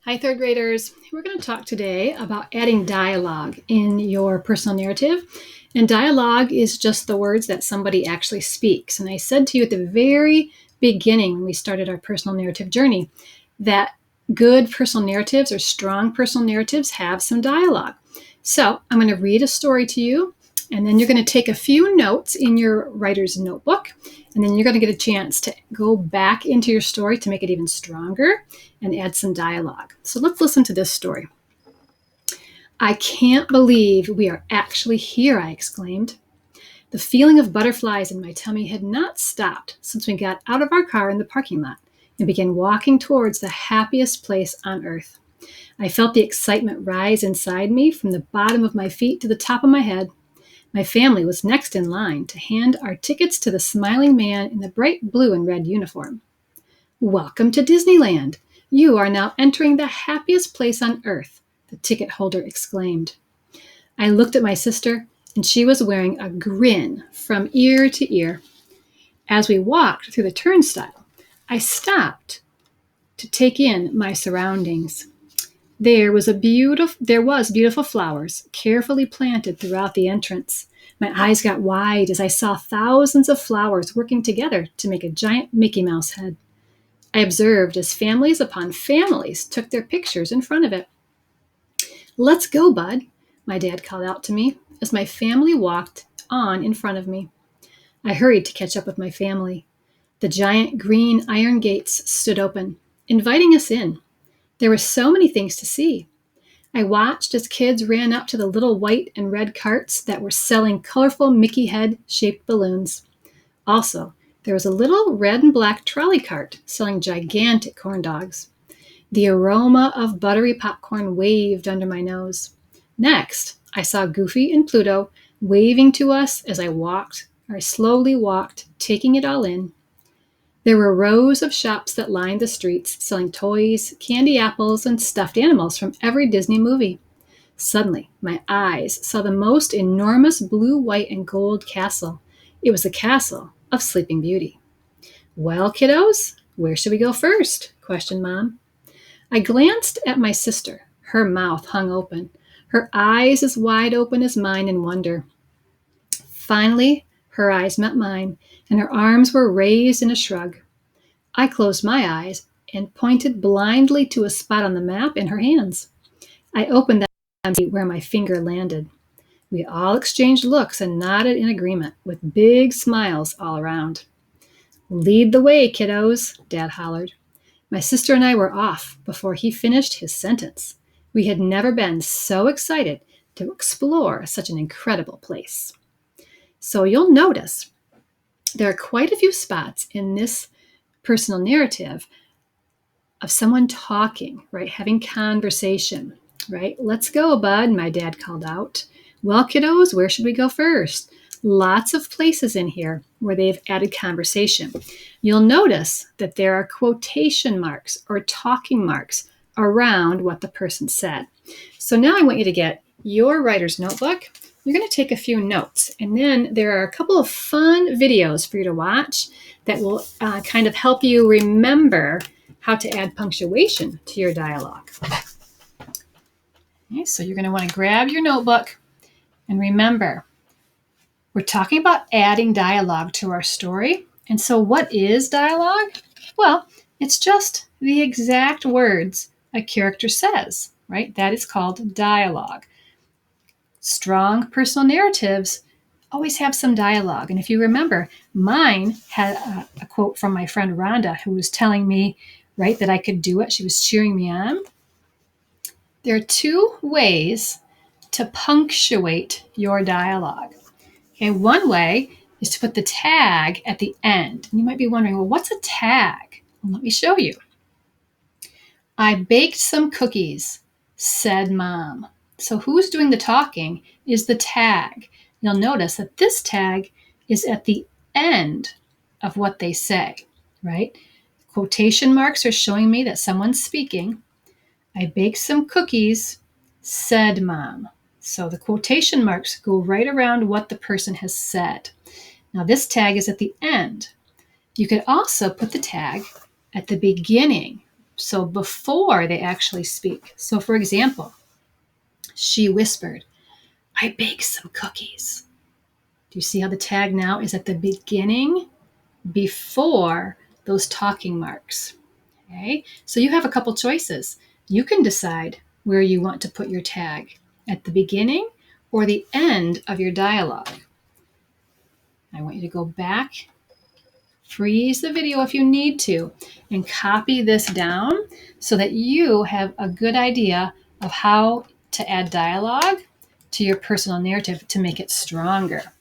Hi, third graders. We're going to talk today about adding dialogue in your personal narrative. And dialogue is just the words that somebody actually speaks. And I said to you at the very beginning when we started our personal narrative journey that good personal narratives or strong personal narratives have some dialogue. So I'm going to read a story to you, and then you're going to take a few notes in your writer's notebook. And then you're going to get a chance to go back into your story to make it even stronger and add some dialogue. So let's listen to this story. "I can't believe we are actually here," I exclaimed. The feeling of butterflies in my tummy had not stopped since we got out of our car in the parking lot and began walking towards the happiest place on earth. I felt the excitement rise inside me from the bottom of my feet to the top of my head. My family was next in line to hand our tickets to the smiling man in the bright blue and red uniform. "Welcome to Disneyland. You are now entering the happiest place on earth," the ticket holder exclaimed. I looked at my sister, and she was wearing a grin from ear to ear. As we walked through the turnstile, I stopped to take in my surroundings. There was beautiful flowers carefully planted throughout the entrance. My eyes got wide as I saw thousands of flowers working together to make a giant Mickey Mouse head. I observed as families upon families took their pictures in front of it. "Let's go, Bud," my dad called out to me as my family walked on in front of me. I hurried to catch up with my family. The giant green iron gates stood open, inviting us in. There were so many things to see. I watched as kids ran up to the little white and red carts that were selling colorful Mickey head-shaped balloons. Also, there was a little red and black trolley cart selling gigantic corn dogs. The aroma of buttery popcorn waved under my nose. Next, I saw Goofy and Pluto waving to us as I slowly walked, taking it all in. There were rows of shops that lined the streets, selling toys, candy apples, and stuffed animals from every Disney movie. Suddenly, my eyes saw the most enormous blue, white, and gold castle. It was the castle of Sleeping Beauty. "Well, kiddos, where should we go first?" questioned Mom. I glanced at my sister. Her mouth hung open, her eyes as wide open as mine in wonder. Finally, her eyes met mine, and her arms were raised in a shrug. I closed my eyes and pointed blindly to a spot on the map in her hands. I opened that to see where my finger landed. We all exchanged looks and nodded in agreement, with big smiles all around. "Lead the way, kiddos," Dad hollered. My sister and I were off before he finished his sentence. We had never been so excited to explore such an incredible place. So you'll notice there are quite a few spots in this personal narrative of someone talking, right? Having conversation, right? "Let's go, Bud," my dad called out. "Well, kiddos, where should we go first?" Lots of places in here where they've added conversation. You'll notice that there are quotation marks or talking marks around what the person said. So now I want you to get your writer's notebook. You're going to take a few notes, and then there are a couple of fun videos for you to watch that will kind of help you remember how to add punctuation to your dialogue. Okay, so you're going to want to grab your notebook and remember, we're talking about adding dialogue to our story. And so what is dialogue? Well, it's just the exact words a character says, right? That is called dialogue. Strong personal narratives always have some dialogue. And if you remember, mine had a quote from my friend Rhonda, who was telling me, right, that I could do it. She was cheering me on. There are two ways to punctuate your dialogue. Okay, one way is to put the tag at the end. And you might be wondering, well, what's a tag? Well, let me show you. "I baked some cookies," said Mom. So who's doing the talking is the tag. You'll notice that this tag is at the end of what they say, right? Quotation marks are showing me that someone's speaking. "I baked some cookies," said Mom. So the quotation marks go right around what the person has said. Now this tag is at the end. You could also put the tag at the beginning. So before they actually speak. So for example, she whispered, "I baked some cookies." Do you see how the tag now is at the beginning before those talking marks? Okay, so you have a couple choices. You can decide where you want to put your tag, at the beginning or the end of your dialogue. I want you to go back, freeze the video if you need to, and copy this down so that you have a good idea of how to add dialogue to your personal narrative to make it stronger.